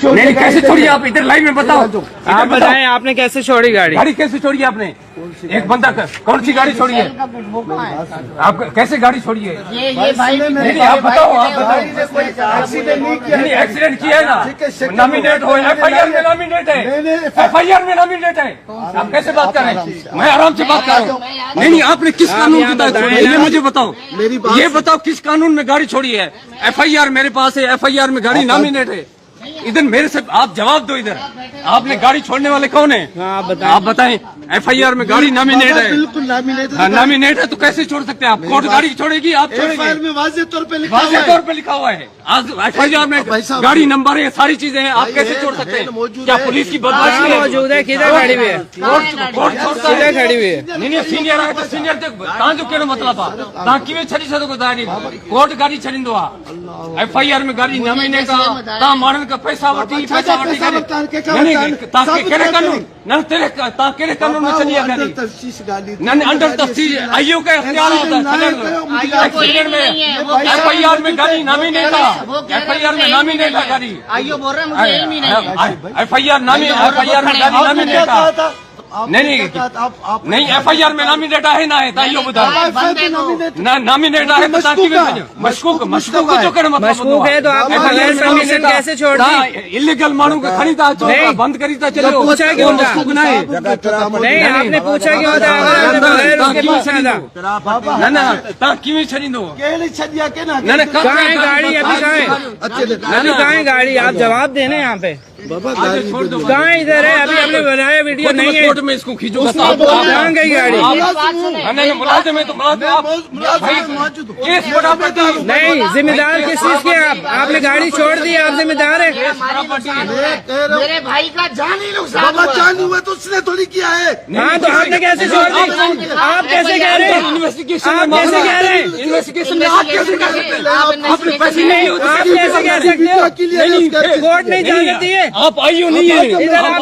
नहीं कैसे छोड़ी आप इधर लाइव में बताओ। आप बताएं आपने कैसे छोड़ी गाड़ी? गाड़ी कैसे छोड़ी आपने? एक बंदा कौन सी गाड़ी छोड़ी है? आप कैसे गाड़ी छोड़ी है? ये भाई नहीं आप बताओ, आप बताओ। नहीं एक्सीडेंट किया है ना, नॉमिनेट हो, FIR में नॉमिनेट है, FIR में नॉमिनेट है। आप कैसे बात कर रहे हैं? मैं आराम से बात कर रहा हूँ। नहीं आपने किस कानून के तहत छोड़ी है ये मुझे बताओ। ये बताओ किस कानून में गाड़ी छोड़ी है? FIR मेरे पास है, FIR में गाड़ी नॉमिनेट है। इधर मेरे से आप जवाब दो। इधर आपने गाड़ी छोड़ने वाले कौन है? आप बताएं। FIR में गाड़ी नॉमिनेट है, बिल्कुल नॉमिनेट है। हाँ नॉमिनेट है तो कैसे छोड़ सकते हैं आप? कोर्ट गाड़ी छोड़ेगी, आप छोड़ेंगे? FIR में वाज़ेह तौर पे लिखा वाज़ेह हुआ तौर पे लिखा हुआ है। आज FIR में गाड़ी नंबर है, सारी चीजें हैं, आप कैसे छोड़ सकते हैं? क्या पुलिस की बदमाशी है? मौजूद है किधर खड़ी हुई है? कोर्ट छोड़ता है। किधर खड़ी हुई है? नहीं सीनियर आए तो सीनियर जो केड़ो मतलब ता किवें छड़ी सको गुजारी कोर्ट गाड़ी छड़ींदो आ। FIR में गाड़ी नॉमिनेट आ ता माण्हुनि का पैसा वठी करे। नहीं ता केड़े कानून न तेरे ता केड़े कानून में चली है गाड़ी? न अंडर तफ्तीश आईओ का इख्तियार होता है। एक्सीडेंट में FIR में गाड़ी नॉमिनेट आ, FIR में नॉमिनेट है गाड़ी। आइयो बोल रहे हैं मुझे यही नहीं है। FIR में गाड़ी नॉमिनेट आ। नहीं FIR में नॉमिनेट है ना है ताइयो बताओ ना नॉमिनेट है तो ताकि मशकूक जो करे मतलब मशकूक है तो आपने बगैर परमिशन कैसे छोड़ दी? इलीगल मानू का खरीदा बंद करी था चलो पूछा क्यों था? मशकूक नहीं नहीं आपने पूछा क्यों था? अगर बगैर उसके पूछा था ना ता किवें छड़ींदो? केड़ी छड़िया के ना ना कहाँ है गाड़ी? अभी कहाँ है? अभी कहाँ है गाड़ी? आप जवाब देने यहाँ पे कहाँ इधर है? अभी आपने बनाया वीडियो नहीं है, कोर्ट में इसको खींचूंगा। कहाँ गई गाड़ी? नहीं मुलाजिम में तो केस बड़ा पड़ता है। नहीं जिम्मेदार किस चीज के आप? आपने गाड़ी छोड़ दी, आप जिम्मेदार है? मेरे भाई का जान ही नुकसान बाबा जान हुआ तो उसने थोड़ी किया है। हाँ तो आपने कैसे छोड़ दी? आप कैसे कह रहे हैं? इन्वेस्टिगेशन आप कैसे कह रहे हैं? इन्वेस्टिगेशन में आप कैसे कह सकते हैं? आपने पैसे नहीं होते आप कैसे कह सकते हो? कोर्ट नहीं जाने देती है। आप आईओ नहीं है इधर आप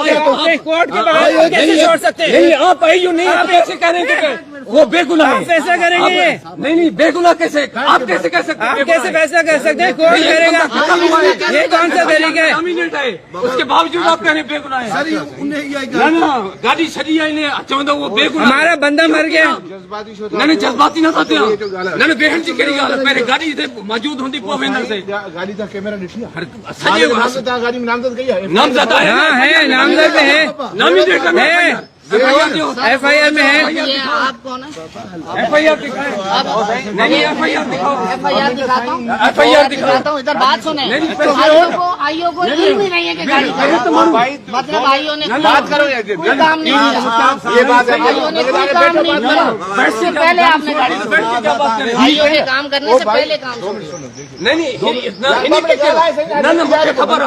कोर्ट के बाहर कैसे छोड़ सकते हैं? नहीं आप आईओ नहीं, आप कैसे करेंगे? वो बेगुनाह है। आप फैसला करेंगे ये? नहीं बेगुनाह कैसे? आप कैसे कह सकते हैं? आप कैसे फैसला कर सकते हैं? कोर्ट करेगा। ये कौन सा तरीका है? नॉमिनेट है उसके बावजूद आप कह रहे हैं बेगुनाह है। ना गाड़ी छड़ी है इन्हें चवंदा वो बेगुनाह। हमारा बंदा मर गया। नहीं जज्बाती न था ना बेहन जी कहिड़ी ॻाल्हि पहिरें गाॾी हिते मौजूद हूंदी पोइ वेंदासीं। गाड़ी का कैमरा ॾिठी आहे? सॼे गाड़ी में नामज़द कई आहे? नामज़द आहे, हाँ है, नामज़द में है, नॉमिनेट है, FIR में है। ये आप कौन है? FIR दिखाओ। नहीं FIR दिखाओ। FIR दिखाता हूँ, FIR दिखाता हूँ। इधर बात सुने। नहीं, तो आईओ को इल्म ही नहीं है कि गाड़ी मतलब आईओ ने बात करो कोई काम नहीं किया। ये बात है। आईओ ने कोई काम नहीं किया। इससे पहले आपने गाड़ी आईओ ने काम करने से पहले काम नहीं इतना ना मुझे खबर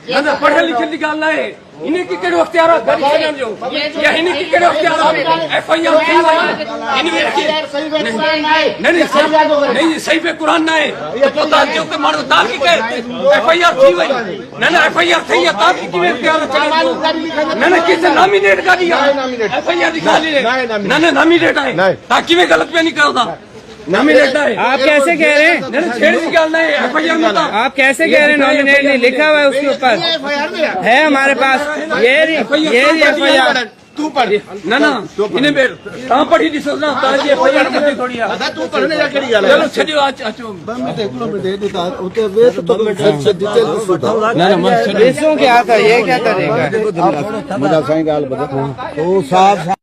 है ना पढ़े लिखे की ॻाल्हि आहे। इन्हें की कहिड़ो अख़्तियार आहे गाड़ी छॾण जो या इन्हें की कहिड़ो अख़्तियार आहे? FIR थी वई नहीं सही पे कुरान ना है तो पता जो के माण्हू ताक़ी कहे FIR थी वई ना FIR थी है ताक़ी कीअं अख़्तियार चले ना किसे नॉमिनेट गाड़ी आहे FIR जी ॻाल्हि ना नॉमिनेट आहे ता कीअं ग़लत पे नहीं कयो था? नॉमिनेट है। आप कैसे कह रहे हैं? छेड़ की ॻाल्हि नहीं है FIR में आप कैसे कह रहे हैं? नॉमिनेट नहीं लिखा हुआ है उसके ऊपर है हमारे पास। ये FIR तू पढ़ ना इन्हें बेर ता पढ़ी ॾिसो ना ता जी FIR में थोड़ी आहे। दादा तू पढ़ने जा केड़ी ॻाल्हि चलो छॾियो अचो क्या था? ये क्या तरीका है? मुझा साईं ॻाल्हि ॿुध।